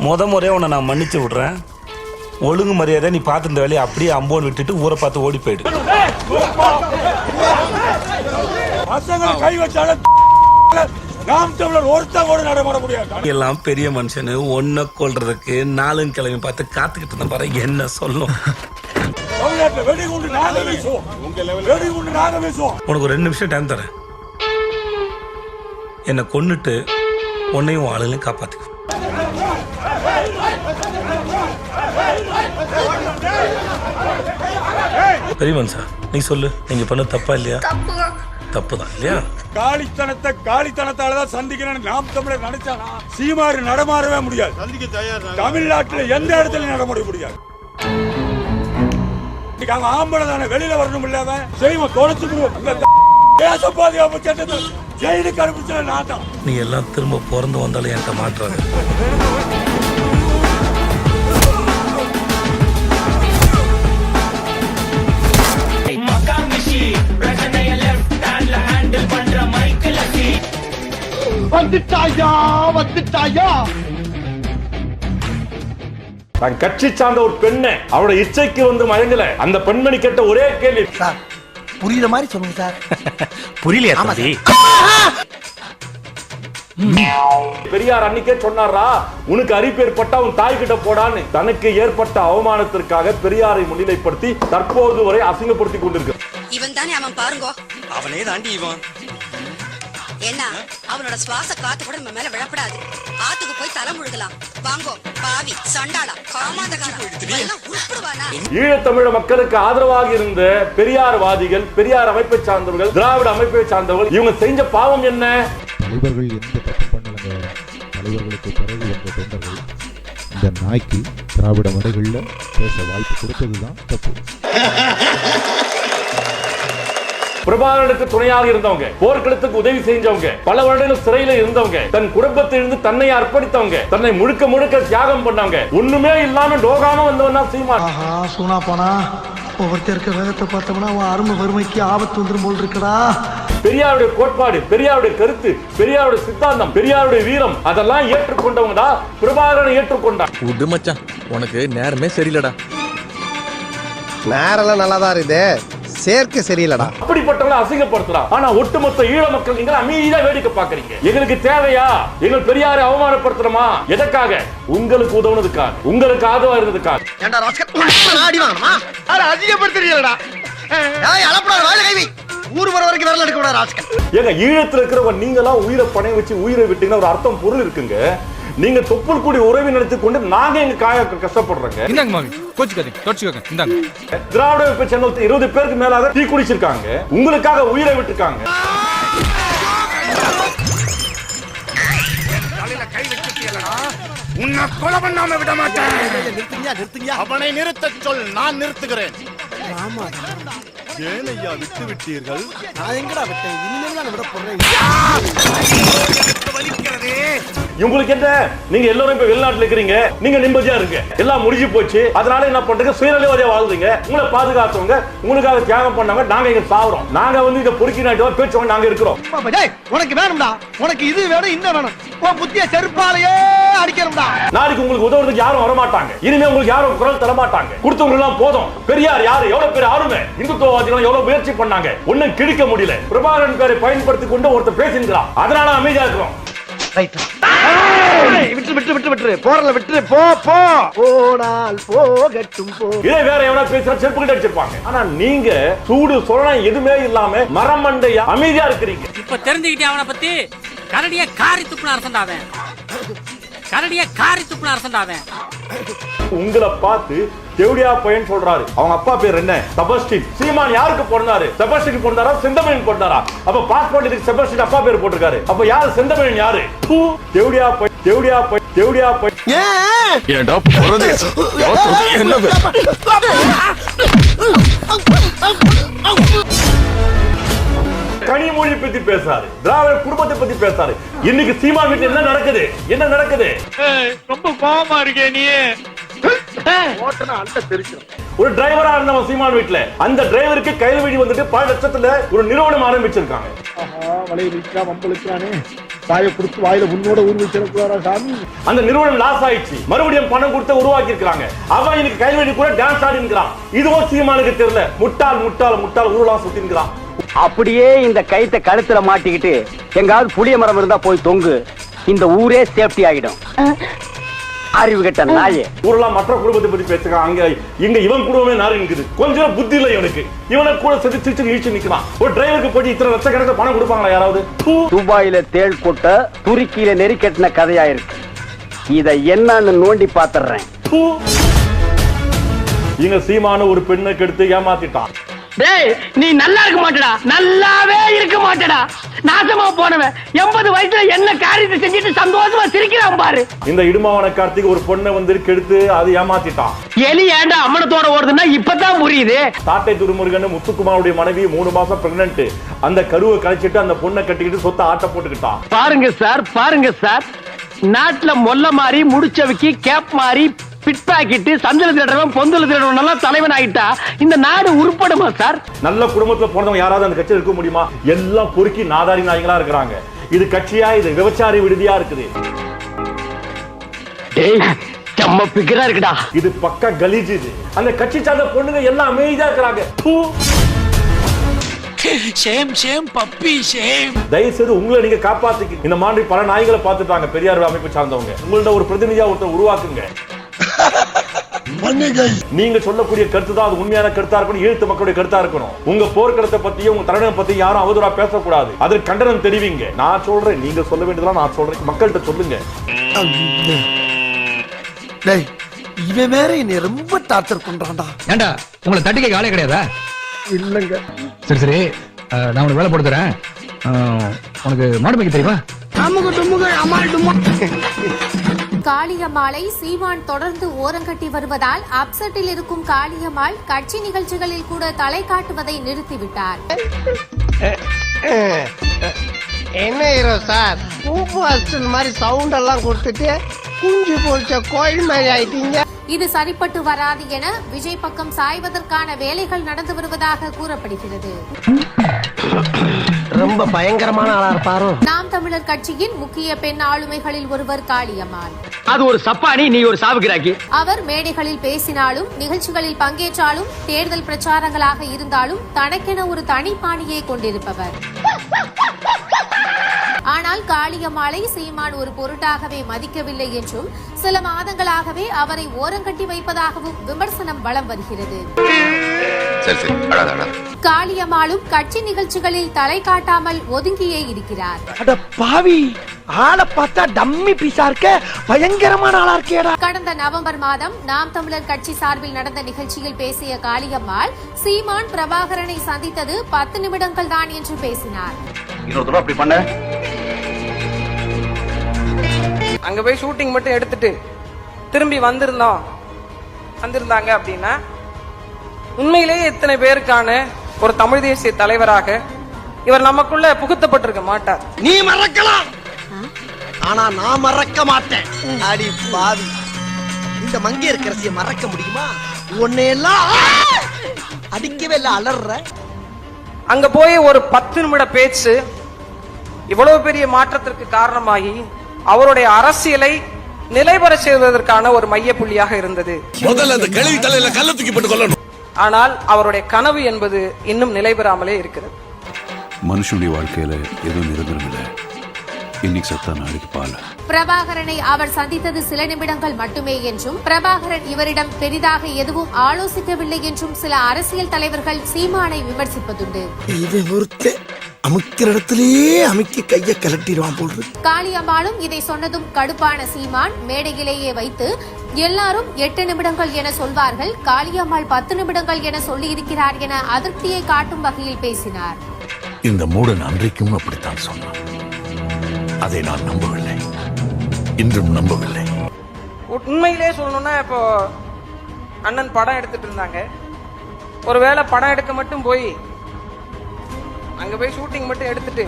முறையாக உன்னை நான் மன்னிச்சு விடுறேன். ஒழுங்கு மரியாதை நீ பார்த்து இந்த வேலையை அப்படியே அம்போன்னு விட்டுட்டு ஊரை பார்த்து ஓடி போயிடு. கை வச்சாலும் நாம் தமிழர் ஒருத்தன் கூட நடமாட முடியாது. எல்லாம் பெரிய மனுஷனு ஒன்ன கொள்றதுக்கு நாளும் கிழமை பார்த்து காத்துக்கிட்டு இருந்த பாரு என்ன சொல்லும். வெடிகுண்டு நாங்க வீசுவோம். வெடிகுண்டு நாங்க வீசுவோம். உனக்கு ஒரு 2 நிமிஷம் டைம் தரேன். என்னை கொன்னுட்டு உன்னையும் ஆளுங்களையும் காப்பாத்துக்க. பெரிய மனுஷா நீ சொல்லு, நீங்க பண்ண தப்பா இல்லையா? தப்புதான் இல்லையா? காலித்தனத்தாலதான் சந்திக்கணும்னு நாம் தமிழர் நினைச்சானா சீமாறு நடமாறவே முடியாது. தமிழ்நாட்டில் எந்த இடத்துல நடமாட முடியாது. ஆம்பளை தானே வெளியில வரணும் இல்லாம செய்வோம் தொலைச்சு தேச பாதுகாப்பு சட்டத்தை ஜெயிலுக்கு அனுப்பிச்ச நாட்டம். நீ எல்லாம் திரும்ப பிறந்து வந்தாலும் என்கிட்ட மாற்றாங்க. தன் கட்சி சார்ந்த ஒரு பெண்ணை அவரோட இச்சைக்கு வந்து மயங்கல அந்த பெண்மணி கேட்ட ஒரே கேள்வி சார், புரியுற மாதிரி சொல்லுங்க சார். புரியலையா தம்பி? பெரியார் அன்னைக்கே சொன்னாரா, உனக்கு அரிப்பு ஏற்பட்டா உன் தாய் கிட்ட போடான்னு. தனக்கு ஏற்பட்ட அவமானத்திற்காக பெரியாரை முன்னிலைப்படுத்தி தற்போது வரை அசிங்கப்படுத்தி கொண்டிருக்க இவன் தானே அவன் பாருங்க. அவனே தாண்டி இவன். என்ன அவனோட சுவாச காத்து கூட நம்ம மேல விழப்படாது. ஆத்துக்கு போய் தலை முழுகலாம். வாங்கோ பாவி சண்டாளா காமாந்தகாரா எல்லாம் உருப்படுவானா? ஈழத்தமிழ மக்களுக்கு ஆதரவாக இருந்த பெரியார்வாதிகள், பெரியார் அமைப்பை சார்ந்தவர்கள், திராவிட அமைப்பை சார்ந்தவர்கள் இவங்க செஞ்ச பாவம் என்ன? தலைவர்கள் எந்த தப்பு பண்ணலங்க. தலைவர்களுக்கு பிறகு வந்த தொண்டர்கள் இந்த நாய்க்கு திராவிட மடைகளில் பேச வாய்ப்பு கொடுத்ததுதான் தப்பு. பிரபாகரனுக்கு துணையாக இருந்தவங்க, போர்க்களத்துக்கு உதவி செஞ்சவங்க, பல வருடங்கள் சிறையில இருந்தவங்க, தன் குடும்பத்திலிருந்து தன்னை அர்ப்பணித்தவங்க, தன்னை முழுக்க முழுக்க தியாகம் பண்ணவங்க, ஒண்ணுமே இல்லாம டோகாம வந்தவனா சீமான். சூனா போனா ஒவ்வொருத்தருக்கு வேகத்தை பார்த்தோம்னா அவன் அருமை வறுமைக்கு ஆபத்து வந்துடும் போல் இருக்கடா. பெரியாருடைய கோட்பாடு, பெரியாருடைய கருத்து, பெரியாருடைய சித்தாந்தம், பெரியாருடைய வீரம் அதெல்லாம் ஏற்றுக்கொண்டவங்க தான் பிரபாகரனை ஏற்றுக்கொண்டான். விடு மச்சான், உனக்கு நேரமே சரியில்லடா. நேரெல்லாம் நல்லாதான் இருக்குது, சேர்க்க சரியில்லடா. அப்படிப்பட்டவங்களை அசிங்கப்படுத்துறான். ஆனா ஒட்டுமொத்த ஈழ மக்கள் நீங்க அமைதியா வேடிக்கை பாக்குறீங்க. எங்களுக்கு தேவையா? எங்கள் பெரியாரை அவமானப்படுத்துறோமா? எதற்காக? உங்களுக்கு உதவுனதுக்காக, உங்களுக்கு ஆதரவா இருந்ததுக்காக. ஏண்டா ராஸ்கல் ஆடி வாங்கமா? அட அதிகப்படுத்துறீங்கடா. ஏய் அலப்படா வாயில கைவி. ஊர் வர வரைக்கும் வரல எடுக்க கூடாது ராஸ்கல். ஏங்க ஈழத்துல இருக்கிறவங்க நீங்கலாம் உயிரை பணைய வச்சு உயிரை விட்டீங்கன்னா ஒரு அர்த்தம் பொருள் இருக்குங்க. நீங்க தொப்புள் கூடி உறவை நினைத்து கொண்டு நாங்க எங்க கஷ்டப்படுறோங்க. இந்தாங்க மாமி, கோச்சுக்காதீங்க, தொடச்சுக்கோங்க. இந்தாங்க. திராவிட அமைப்பு சேர்ந்த 20 பேருக்கு மேலாக டீ குடிச்சிருக்காங்க, உங்களுக்காக உயிரை விட்டுருக்காங்க. கை வச்சிட்டீங்களா? உன்னை கொலை பண்ணாம விட மாட்டேன். நிறுத்துங்க. அவனை நிறுத்த சொல், நான் நிறுத்துகிறேன். ஆமா ஏனையா விட்டு விட்டீர்கள்? நான் எங்கடா விட்டேன்? இனிமேல் நான் விட போறேன். உங்களுக்கு என்ன, நீங்க எல்லாரும் இப்ப வெளிநாட்டுல இருக்கிறீங்க, நீங்க நிம்மதியா இருங்க, எல்லாம் முடிஞ்சு போச்சு. அதனால என்ன பண்றீங்க? சுயநலவாதியா வாழ்றீங்க. உங்களை பாதுகாத்தவங்க, உங்களுக்காக தியாகம் பண்ணவங்க நாங்க இங்க சாவுறோம். நாங்க வந்து இத பொறுக்கி நாட்டு பேச்சுவாங்க நாங்க இருக்கிறோம். உனக்கு வேணும்டா, உனக்கு இது வேணும் இன்னும் வேணும். உன் புத்திய செருப்பாலையே அடிக்கணும்டா. நாளைக்கு உங்களுக்கு உதவுறதுக்கு யாரும் வர மாட்டாங்க. இனிமே உங்களுக்கு யாரும் குரல் தர மாட்டாங்க. கொடுத்தவங்க எல்லாம் போதும். பெரியார் யாரு, எவ்வளவு பேர் ஆளுமை, இந்துத்துவவாதிகள் எவ்வளவு முயற்சி பண்ணாங்க, ஒன்னும் கிழிக்க முடியல. பிரபாகரன் பேரை பயன்படுத்தி கொண்டு ஒருத்தர் பேசுகிறான், அதனால அமைதியா இருக்கிறோம். விட்டு போறல விட்டு போனால் போகட்டும் போ. இதே வேற எவனா பேசுறா செருப்பு கிட்ட அடிச்சிருப்பாங்க. ஆனா நீங்க சூடு சொரணம் எதுவுமே இல்லாம மரமண்டையா அமைதியா இருக்கிறீங்க. இப்ப தெரிஞ்சுக்கிட்டே அவனை பத்தி. கரடிய காரி துப்புன அரசண்டாவன், கரடிய காரி துப்புன அரசண்டாவன். உங்களை பார்த்து தேவடியா பையன் சொல்றாரு. அவங்க அப்பா பேர் என்ன? செபஸ்டின். சீமான் யாருக்கு பிறந்தாரு? செபஸ்டின் பிறந்தாரா, செந்தமிழன் பிறந்தாரா? அப்ப பாஸ்போர்ட் இதுக்கு செபஸ்டின் அப்பா பேர் போட்டிருக்காரு. அப்ப யாரு செந்தமிழன்? யாரு? தேவடியா பையன், தேவடியா பையன், தேவடியா பையன். ஏண்டா போறது? என்ன கனிமொழி பத்தி பேசாரு, திராவிட குடும்பத்தை பத்தி பேசாரு. இன்னைக்கு சீமான் வீட்டுல என்ன நடக்குது? என்ன நடக்குது? ரொம்ப பாவமா இருக்கே நீ. ஒரு டிரைவரா இருந்தவன் சீமான் வீட்டுல, அந்த டிரைவருக்கு கையில் வெடி வந்துட்டு பல லட்சத்துல ஒரு நிறுவனம் ஆரம்பிச்சிருக்காங்க. வாயை கொடுத்து வாயில உன்னோட ஊர் வச்சிடக்கூடாதா சாமி? அந்த நிறுவனம் லாஸ் ஆயிடுச்சு, மறுபடியும் பணம் கொடுத்து உருவாக்கி இருக்காங்க. அவன் இன்னைக்கு கைவெளி கூட டான்ஸ் ஆடி இருக்கிறான். இதுவும் சீமானுக்கு தெரியல. முட்டாள் முட்டாள் முட்டாள் ஊரெல்லாம் சுத்தி இருக்கிறான். அப்படியே இந்த கைத்தை கழுத்துல மாட்டிக்கிட்டு எங்காவது புளிய மரம் இருந்தா போய் தொங்கு, இந்த ஊரே சேஃப்டி ஆகிடும். அறிவு கெட்ட நாயே. ஊரெல்லாம் மற்ற குடும்பத்தை பத்தி பேசுறான். அங்க இங்க இவன் குடும்பமே நாரி நிக்குது. கொஞ்சம் புத்தி இல்லை இவனுக்கு. இவனை கூட சேர்த்து சிரிச்சு இழிச்சு நிக்கிறான். ஒரு டிரைவருக்கு போய் இத்தனை லட்சக்கணக்கில் பணம் கொடுப்பாங்களா யாராவது? துபாயில தேள் கொட்ட துருக்கியில நெறி கட்டின கதையா இருக்கு. இத என்னன்னு நோண்டி பாத்துறேன். இங்க சீமான ஒரு பெண்ணை கெடுத்து ஏமாத்திட்டான். டேய், நீ நல்லா இருக்க மாட்டடா, நல்லாவே இருக்க மாட்டடா. நாசமா போனவன் 80 வயசுல என்ன காரியத்தை செஞ்சுட்டு சந்தோஷமா சிரிக்கிறான் பாரு. இந்த இடுமாவன கார்த்திக் ஒரு பொண்ணை வந்து கெடுத்து அது ஏமாத்திட்டான். எலி ஏண்டா அம்மனத்தோட ஓடுதுன்னா இப்பதான் புரியுது. சாட்டை துருமுருகன் முத்துக்குமாருடைய மனைவி 3 மாசம் பிரெக்னன்ட். அந்த கருவை கழிச்சிட்டு அந்த பொண்ணை கட்டிக்கிட்டு சொத்த ஆட்ட போட்டுக்கிட்டான். பாருங்க சார், நாட்டுல மொல்ல மாறி முடிச்சவைக்கு கேப் மாறி பிட் பாக்கெட் சந்தல திருடவன் பொந்தல திருடவன் எல்லாம் தலைவன் ஆயிட்டா இந்த நாடு உருப்படுமா சார்? நல்ல குடும்பத்துல போனவங்க யாராவது அந்த கட்சியில் இருக்க முடியுமா? எல்லாம் பொறுக்கி நாதாரி நாய்களா இருக்கிறாங்க. இது கட்சியா? இது விபச்சாரி விடுதியா இருக்குது. செம்ம பிகரா இருக்குடா. இது பக்கா கலீஜ். இது அந்த கட்சி சார்ந்த பொண்ணுங்க எல்லாம் அமைதியா இருக்கிறாங்க. தயவுசெய்து உங்களை நீங்க காப்பாத்திக்க. இந்த மாதிரி பல நாய்களை பார்த்துட்டாங்க பெரியார் அமைப்பு சார்ந்தவங்க. உங்கள்ட்ட ஒரு பிரதிநிதியா ஒருத்தர் உருவாக்குங்க. நீங்க சொல்லக்கூடிய கருத்து தான் அது உண்மையான கருத்தா இருக்கணும், ஈழத்து மக்களுடைய கருத்தா இருக்கணும். உங்க போர்க்களத்தை பத்தியும் உங்க தலைவனை பத்தி யாரும் அவதூறா பேசக்கூடாது. அதற்கு கண்டனம் தெரிவிங்க. நான் சொல்றேன், நீங்க சொல்ல வேண்டியதெல்லாம் நான் சொல்றேன். மக்கள்கிட்ட சொல்லுங்க. இவன் வேற என்னை ரொம்ப டார்ச்சர் பண்றான்டா. ஏண்டா உங்களை தட்டிக்க ஆளே கிடையாதா? இல்லங்க. சரி நான் உனக்கு வேலை போட்டு தரேன். உனக்கு மாடு மேய்க்க தெரியுமா? காளியம்மாளை சீமான் தொடர்ந்து ஓரங்கட்டி வருவதால் அப்செட்டில் இருக்கும் காளியம்மாள் கட்சி நிகழ்ச்சிகளில் கூட தலை காட்டுவதை நிறுத்திவிட்டார். என்ன ஹீரோ சார், பூப்பு மாதிரி சவுண்ட் எல்லாம் கொடுத்துட்டு குஞ்சு போச்ச கோயில் மாதிரி ஆயிட்டீங்க. இது சரிப்பட்டு வராது என விஜய் பக்கம் சாய்வதற்கான வேலைகள் நடந்து வருவதாக கூறப்படுகிறது. ரொம்ப பயங்கரமான ஆளா இருப்பாரோ. நாம் தமிழர் கட்சியின் முக்கிய பெண் ஆளுமைகளில் ஒருவர் காளியம்மாள். அது ஒரு சப்பானி, நீ ஒரு சாவுகிறாக்கி. அவர் மேடைகளில் பேசினாலும் நிகழ்ச்சிகளில் பங்கேற்றாலும் தேர்தல் பிரச்சாரங்களாக இருந்தாலும் தனக்கென ஒரு தனி பாணியை கொண்டிருப்பவர். ஆனால் காளியம்மாளை சீமான் ஒரு பொருட்டாகவே மதிக்கவில்லை என்றும் சில மாதங்களாகவே அவரை ஓரங்கட்டி வைப்பதாகவும் விமர்சனம் வலம் வருகிறது. காளியம்மாளும் கட்சி நிகழ்ச்சிகளில் தலை காட்டாமல் ஒதுங்கியே இருக்கிறார். பாவி, ஆளை பார்த்தா டம்மி பீஸா இருக்க, பயங்கரமான ஆளா இருக்கேடா. கடந்த நவம்பர் மாதம் நாம் தமிழர் கட்சி சார்பில் நடந்த நிகழ்ச்சியில் பேசிய காளியம்மாள் சீமான் பிரபாகரனை சந்தித்தது 10 நிமிடங்கள் தான் என்று பேசினார். அங்க போய் ஷூட்டிங் மட்டும் எடுத்துட்டு திரும்பி வந்திருந்தாங்க அப்படின்னா உண்மையிலேயே இத்தனை பேருக்கான ஒரு தமிழ் தேசிய தலைவராக இவர் நமக்குள்ள புகுத்தப்பட்டிருக்க மாட்டார். நீ மறக்கலாம், ஆனா நான் மறக்க மாட்டேன். அடி பாவி, இந்த மங்கையர்க்கரசியை மறக்க முடியுமா? உன்னையெல்லாம் அடிக்கவே இல்ல, அலற. அங்க போய் ஒரு 10 நிமிட பேச்சு இவ்வளவு பெரிய மாற்றத்திற்கு காரணமாகி அவருடைய அரசியலை நிலைபெற செய்வதற்கான ஒரு மைய புள்ளியாக இருந்தது. முதல்ல அந்த கழுவி தலையில கல்ல தூக்கி போட்டு கொல்லணும். ஆனால் அவருடைய கனவு என்பது இன்னும் நிலைபெறாமலே இருக்கிறது. மனுஷனுடைய வாழ்க்கையில எதுவும் நிரந்தரம் இல்லை. இன்னைக்கு சத்தா நாளைக்கு பால. பிரபாகரனை அவர் சந்தித்தது சில நிமிடங்கள் மட்டுமே என்றும் பிரபாகரன் இவரிடம் பெரிதாக எதுவும் ஆலோசிக்கவில்லை என்றும் சில அரசியல் தலைவர்கள் சீமானை விமர்சிப்பதுண்டு. அமுக்கிற இடத்திலேயே அமுக்கி கைய கலட்டிடுவான் போல். காளியம்மாளும் இதை சொன்னதும் கடுப்பான சீமான் மேடையிலேயே வைத்து எல்லாரும் 8 நிமிடங்கள் என சொல்வார்கள், காளியம்மாள் 10 நிமிடங்கள் என சொல்லி இருக்கிறார் என அதிருப்தியை காட்டும் வகையில் பேசினார். இந்த மூடன் அன்றைக்கும் அப்படித்தான் சொன்னான். அதை நான் நம்பவில்லை, இன்றும் நம்பவில்லை. உண்மையிலே சொல்லணும்னா இப்போ அண்ணன் படம் எடுத்துட்டு இருந்தாங்க. ஒருவேளை படம் எடுக்க மட்டும் போய் அங்க போய் ஷூட்டிங் மட்டும் எடுத்துட்டு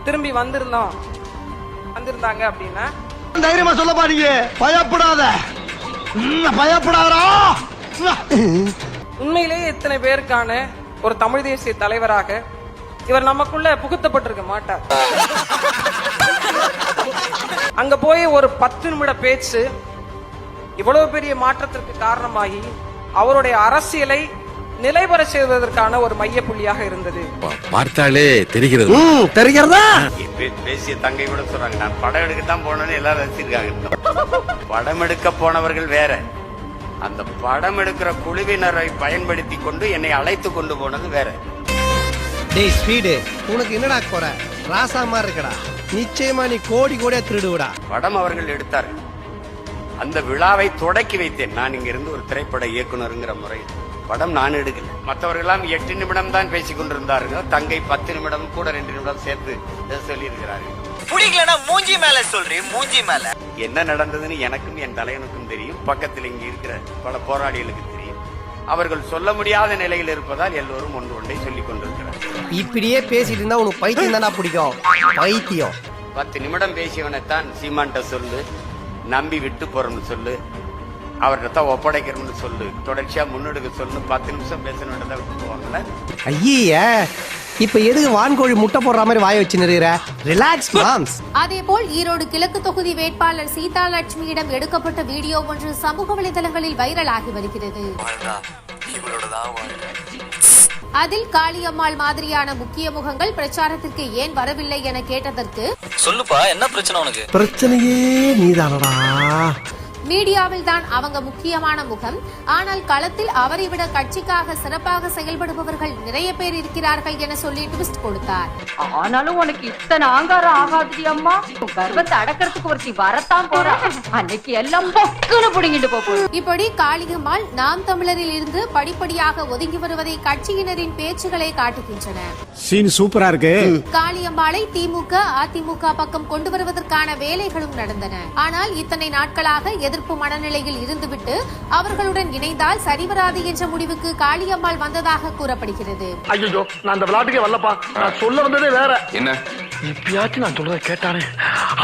திரும்பி வந்திருந்தாங்க அப்படின்னா தைரியமா சொல்ல பாருங்க, பயப்படாதா. உண்மையிலேயே இத்தனை பேருக்கான ஒரு தமிழ் தேசிய தலைவராக இவர் நமக்குள்ள புகுத்தப்பட்டிருக்க மாட்டார். அங்க போய் ஒரு 10 நிமிட பேச்சு இவ்வளவு பெரிய மாற்றத்திற்கு காரணமாகி அவருடைய அரசியலை நிலைபெற செய்வதற்கான ஒரு மையப்புள்ளியாக இருந்தது. பார்த்தாலே தெரிகிறது. தெரிகிறதா? பேசிய தங்கை கூட சொல்றாங்க, நான் படம் எடுக்கத்தான் போனேன்னு எல்லாரும் ரசிச்சிருக்காங்க. படம் எடுக்க போனவர்கள் வேற, அந்த படம் எடுக்கிற குழுவினரை பயன்படுத்தி கொண்டு என்னை அழைத்து கொண்டு போனது வேற. டேய் ஸ்பீடு, உனக்கு என்னடா போற ராசா மாதிரி இருக்கடா, நிச்சயமா நீ கோடி கோடியா திருடுவடா. படம் அவர்கள் எடுத்தார்கள், அந்த விழாவை தொடக்கி வைத்தேன் நான் இங்கிருந்து ஒரு திரைப்பட இயக்குனருங்கிற முறையில். படம் நான் எடுக்கல, மற்றவர்களெல்லாம் 8 நிமிடம் தான் பேசிக் கொண்டிருந்தார்கள். தங்கை 10 நிமிடம் கூட 2 நிமிடம் சேர்த்து சொல்லி இருக்கிறார்கள். புடிக்கலனா மூஞ்சி மேல சொல்றீ, மூஞ்சி மேல. என்ன நடந்ததுன்னு எனக்கும் என் தலைவனுக்கும் தெரியும், பக்கத்தில் இங்க இருக்கிற பல போராளிகளுக்கு தெரியும். அவர்கள் சொல்ல முடியாத நிலையில் இருப்பதால் எல்லோரும் ஒன்றை சொல்லிக் கொண்டிருக்கிறார். இப்படியே பேசிட்டு இருந்தா உனக்கு பைத்தியம் தானா பிடிக்கும், பைத்தியம். 10 நிமிடம் பேசியவனைத்தான் சீமான்ட்ட சொல்லு, நம்பி விட்டு போறோம்னு சொல்லு, அவர்கிட்ட ஒப்படைக்கிறோம்னு சொல்லு, தொடர்ச்சியா முன்னெடுக்க சொல்லு, 10 நிமிஷம் பேசணுன்றதை விட்டு போவாங்கல்ல. ஐயே, இப்ப எதுக்கு வான்கோழி முட்டை போடுற மாதிரி வாய வச்சு நிறுகிற? Relax moms. அதேபோல் ஈரோடு கிழக்கு தொகுதி வேட்பாளர் சீதா லட்சுமியிடம் எடுக்கப்பட்ட வீடியோ ஒன்று சமூக வலைதளங்களில் வைரலாகி வருகிறது. அதில் காளியம்மாள் மாதிரியான முக்கிய முகங்கள் பிரச்சாரத்திற்கு ஏன் வரவில்லை என கேட்டதற்கு, சொல்லுப்பா என்ன பிரச்சனை உனக்கு? பிரச்சனையே நீதானடா. மீடியாவில் தான் அவங்க முக்கியமான முகம், ஆனால் களத்தில் அவரை விட கட்சிக்காக சிறப்பாக செயல்படுபவர்கள் நிறைய பேர் இருக்கிறார்கள் என சொல்லி ட்விஸ்ட் கொடுத்தார். ஆனாலும் உனக்கு இத்தனை ஆங்காரம் ஆகாது அம்மா, கர்வத்தை அடக்கிறதுக்கு ஒருத்தி வரத்தான் போறா, அன்னைக்கு எல்லாம் பொக்குன்னு புடுங்கிட்டு போகும். இப்படி காளியம்மாள் நாம் தமிழரில் இருந்து படிப்படியாக ஒதுங்கி வருவதை கட்சியினரின் பேச்சுகளே காட்டுகின்றன. சீன் சூப்பரா இருக்கு. காளியம்மாளை திமுக அதிமுக பக்கம் கொண்டு வருவதற்கான வேலைகளும் நடந்தன. ஆனால் இத்தனை நாட்களாக எதிர்ப்பு மனநிலையில் இருந்துவிட்டு அவர்களுடன் இணைந்தால் சரிவராது என்ற முடிவுக்கு காளியம்மாள் வந்ததாக கூறப்படுகிறது. ஐயோ, நான் அந்த விளையாட்டுக்கே வரலப்பா, நான் சொல்ல வந்ததே வேற. என்ன இப்பயாச்சும் நான் சொல்றதை கேட்டானே,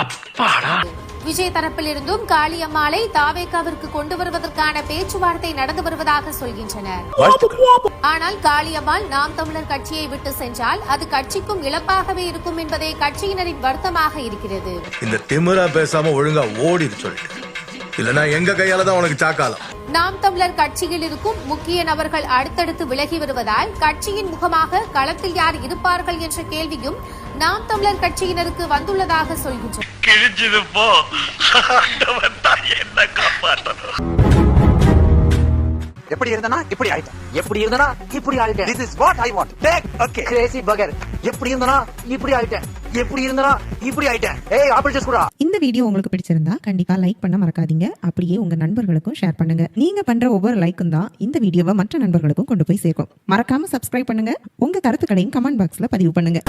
அப்பாடா. விஜய் தரப்பிலிருந்தும் காளியம்மாளை தாவேகாவிற்கு கொண்டு வருவதற்கான பேச்சுவார்த்தை நடந்து வருவதாக சொல்கின்றனர். ஆனால் காளியம்மாள் நாம் தமிழர் கட்சியை விட்டு சென்றால் அது கட்சிக்கும் இழப்பாகவே இருக்கும் என்பதே கட்சியினரின் வருத்தமாக இருக்கிறது. இந்த திமிரா பேசாம ஒழுங்கா ஓடி சொல்லிட்டு, இல்லனா எங்க கையால தான் உனக்கு சாக்காலம். நாம் தமிழர் கட்சியில் இருக்கும் முக்கிய நபர்கள் அடுத்தடுத்து விலகி வருவதால் கட்சியின் முகமாக களத்தில் யார் இருப்பார்கள் என்ற கேள்வியும் நாம் தமிழர் கட்சியினருக்கு வந்துள்ளதாக சொல்கின்றனர். கிழிஞ்சது போ, ஆண்டவன் தான் என்ன காப்பாற்றணும். எப்படி இருந்தனா இப்படி ஆயிட்டேன், எப்படி இருந்தனா இப்படி ஆயிட்டேன். This is what I want. Take okay. Crazy burger. எப்படி இருந்தனா இப்படி ஆயிட்டேன், எப்படி இருந்தனா இப்படி ஆயிட்டேன். ஏய் ஆப்பிள் ஜூஸ் குடா. இந்த வீடியோ உங்களுக்கு பிடிச்சிருந்தா கண்டிப்பா லைக் பண்ண மறக்காதீங்க. அப்படியே உங்க நண்பர்களுக்கும் ஷேர் பண்ணுங்க. நீங்க பண்ற ஒவ்வொரு லைக்கும் தான் இந்த வீடியோவை மற்ற நண்பர்களுக்கும் கொண்டு போய் சேர்க்கும். மறக்காம சப்ஸ்கிரைப் பண்ணுங்க. உங்க கருத்துக்களையும் கமெண்ட் பாக்ஸ்ல பதிவு பண்ணுங்க.